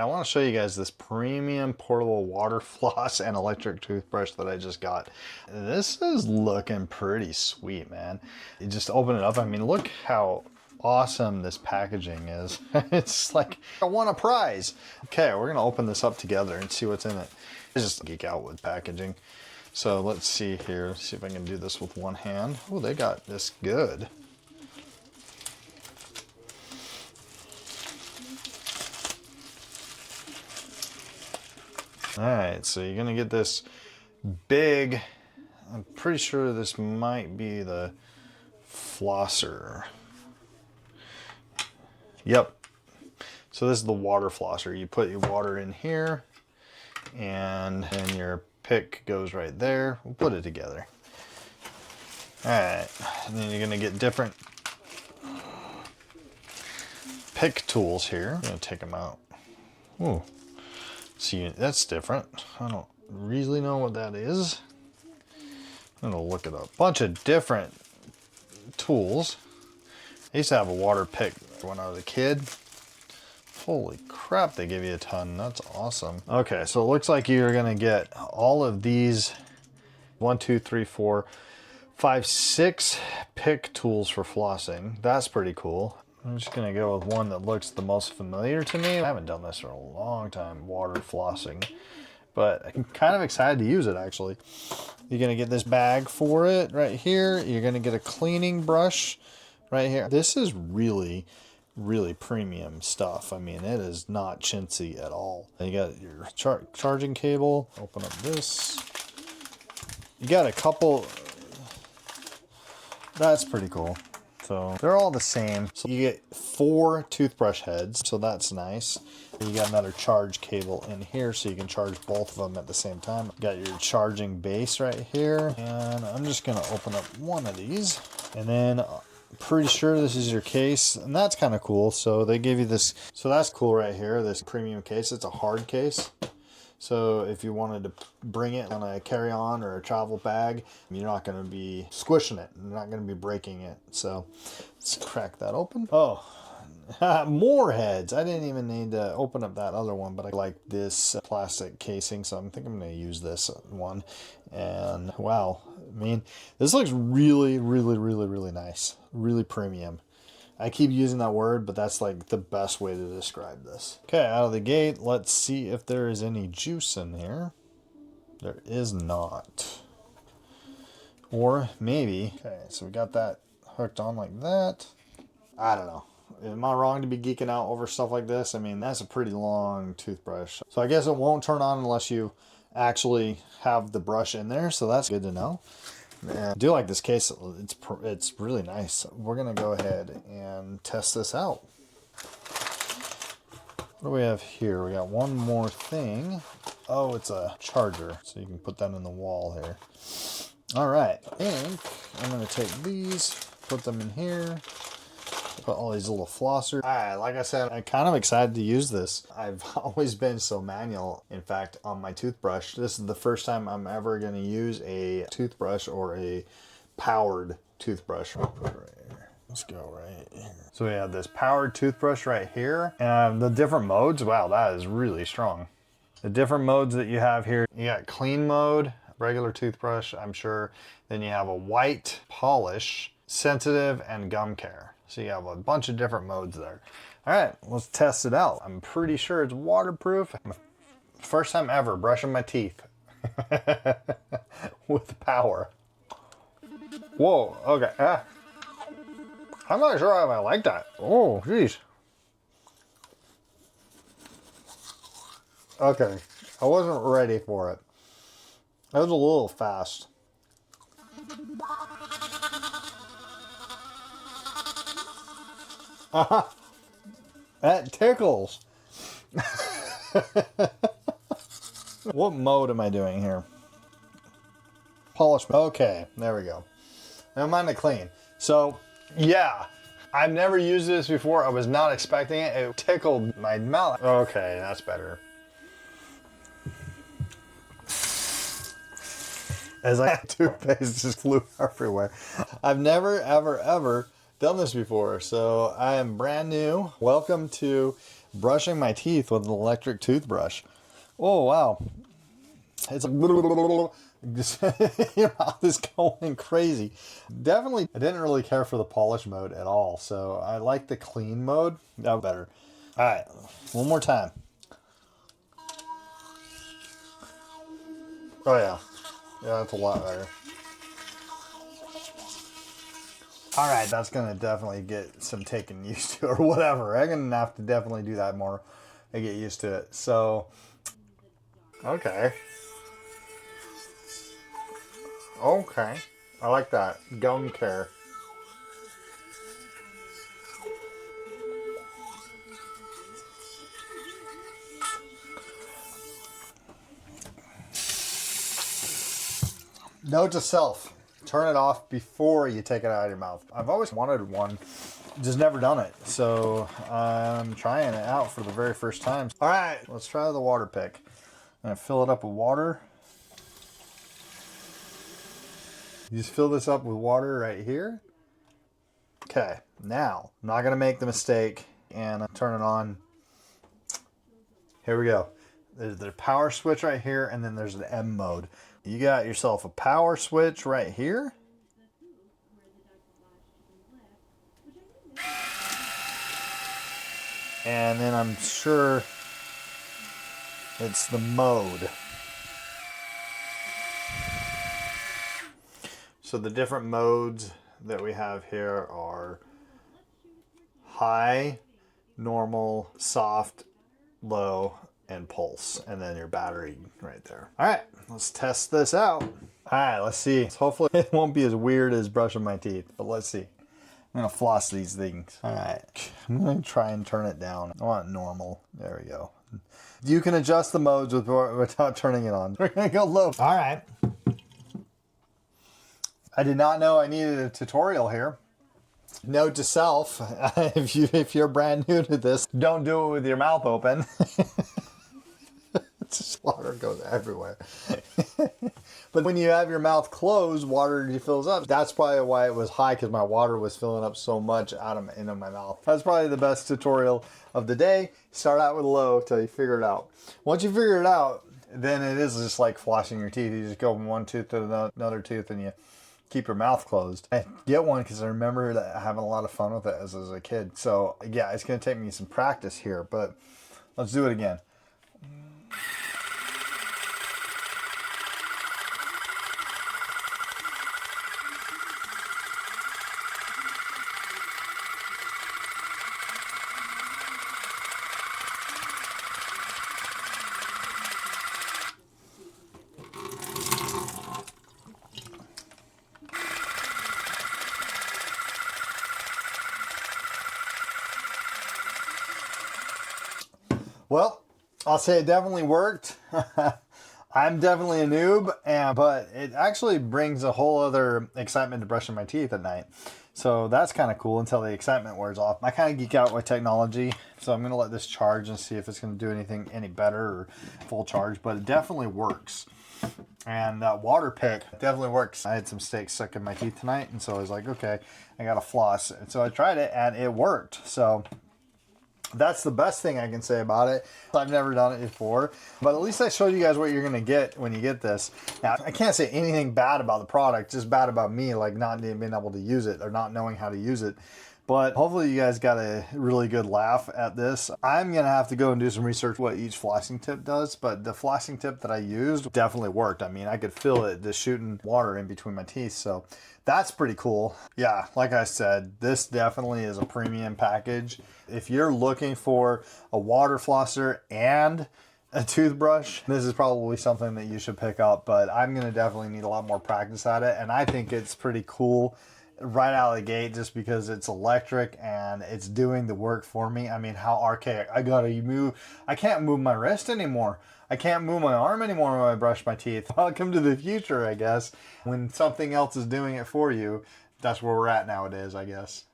I want to show you guys this premium portable water floss and electric toothbrush that I just got. This is looking pretty sweet, man. You just open it up. I mean, look how awesome this packaging is. It's like I won a prize. Okay, we're gonna open this up together and see what's in it. I just geek out with packaging. So let's see here. See if I can do this with one hand. Oh, they got this good. All right, so you're gonna get this big, I'm pretty sure this might be the flosser. Yep. So this is the water flosser. You put your water in here and then your pick goes right there. We'll put it together. All right, and then you're gonna get different pick tools here. I'm gonna take them out. Ooh. See, that's different. I don't really know what that is. I'm gonna look it up. Bunch of different tools. I used to have a water pick when I was a kid. Holy crap, they give you a ton. That's awesome. Okay, so it looks like you're gonna get all of these 1, 2, 3, 4, 5, 6 pick tools for flossing. That's pretty cool. I'm just gonna go with one that looks the most familiar to me. I haven't done this for a long time, water flossing, but I'm kind of excited to use it actually. You're gonna get this bag for it right here. You're gonna get a cleaning brush right here. This is really, really premium stuff. I mean, it is not chintzy at all. You got your charging cable. Open up this. You got a couple, that's pretty cool. So they're all the same. So you get 4 toothbrush heads, so that's nice. You got another charge cable in here so you can charge both of them at the same time. You got your charging base right here. And I'm just gonna open up one of these. And then I'm pretty sure this is your case, and that's kind of cool. So they give you this, so that's cool right here, this premium case. It's a hard case. So if you wanted to bring it on a carry-on or a travel bag, you're not going to be squishing it. You're not going to be breaking it. So let's crack that open. Oh, more heads. I didn't even need to open up that other one, but I like this plastic casing. So I think I'm going to use this one. And wow, I mean, this looks really, really, really, really nice. Really premium. I keep using that word, but that's like the best way to describe this. Okay, out of the gate, let's see if there is any juice in here. There is not. Or maybe. Okay, so we got that hooked on like that. I don't know. Am I wrong to be geeking out over stuff like this? I mean, that's a pretty long toothbrush. So I guess it won't turn on unless you actually have the brush in there. So that's good to know. And I do like this case. It's really nice. We're gonna go ahead and test this out. What do we have here? We got one more thing. Oh, it's a charger, so you can put that in the wall here. All right, I think I'm gonna take these, put them in here, put all these little flossers. All right, like I said, I'm kind of excited to use this. I've always been so manual. In fact, on my toothbrush, this is the first time I'm ever going to use a toothbrush or a powered toothbrush. Right here. Let's go right here. So we have this powered toothbrush right here. And the different modes, wow, that is really strong. The different modes that you have here, you got clean mode, regular toothbrush, I'm sure. Then you have a white polish, sensitive, and gum care. So you have a bunch of different modes there. All right, let's test it out. I'm pretty sure it's waterproof. First time ever brushing my teeth with power. Whoa, okay. I'm not sure if I like that. Oh, geez. Okay, I wasn't ready for it. That was a little fast. That tickles. What mode am I doing here? Polish. Okay, there we go. Never mind the clean. So, yeah, I've never used this before. I was not expecting it. It tickled my mouth. Okay, that's better. As toothpaste just flew everywhere. I've never, ever, ever done this before, so I am brand new. Welcome to brushing my teeth with an electric toothbrush. Oh, wow. It's like, just, your mouth is going crazy. Definitely, I didn't really care for the polish mode at all. So I like the clean mode. That was better. All right, one more time. Oh yeah, yeah, that's a lot better. All right, that's gonna definitely get some taking used to or whatever. I'm gonna have to definitely do that more and get used to it. So, okay. Okay. I like that. Gum care. Note to self. Turn it off before you take it out of your mouth. I've always wanted one, just never done it. So I'm trying it out for the very first time. All right, let's try the water pick. I'm gonna fill it up with water. You just fill this up with water right here. Okay, now I'm not gonna make the mistake and turn it on. Here we go. There's the power switch right here, and then there's the M mode. You got yourself a power switch right here. And then I'm sure it's the mode. So the different modes that we have here are high, normal, soft, low, and pulse, and then your battery right there. All right, let's test this out. All right, let's see. Hopefully it won't be as weird as brushing my teeth, but let's see. I'm gonna floss these things. All right, I'm gonna try and turn it down. I want normal. There we go. You can adjust the modes without turning it on. We're gonna go low. All right. I did not know I needed a tutorial here. Note to self, if you're brand new to this, don't do it with your mouth open. Just water goes everywhere. But when you have your mouth closed, water fills up. That's probably why it was high, because my water was filling up so much into my mouth. That's probably the best tutorial of the day. Start out with low till you figure it out. Once you figure it out, then it is just like flossing your teeth. You just go from one tooth to another tooth and you keep your mouth closed. I get one because I remember having a lot of fun with it as a kid. So yeah, it's going to take me some practice here, but let's do it again. Well, I'll say it definitely worked. I'm definitely a noob, but it actually brings a whole other excitement to brushing my teeth at night. So that's kind of cool until the excitement wears off. I kind of geek out with technology, so I'm going to let this charge and see if it's going to do anything any better or full charge, but it definitely works. And that water pick definitely works. I had some steaks stuck in my teeth tonight, and so I was like, okay, I got to floss. And so I tried it, and it worked. So that's the best thing I can say about it. I've never done it before, but at least I showed you guys what you're going to get when you get this. Now, I can't say anything bad about the product, just bad about me, like not being able to use it or not knowing how to use it. But hopefully you guys got a really good laugh at this. I'm going to have to go and do some research what each flossing tip does, but the flossing tip that I used definitely worked. I mean, I could feel it just shooting water in between my teeth, so that's pretty cool. Yeah, like I said, this definitely is a premium package. If you're looking for a water flosser and a toothbrush, this is probably something that you should pick up, but I'm going to definitely need a lot more practice at it, and I think it's pretty cool right out of the gate just because it's electric and it's doing the work for me. I mean, how archaic. I can't move my wrist anymore. I can't move my arm anymore when I brush my teeth. Welcome to the future, I guess. When something else is doing it for you, that's where we're at nowadays, I guess.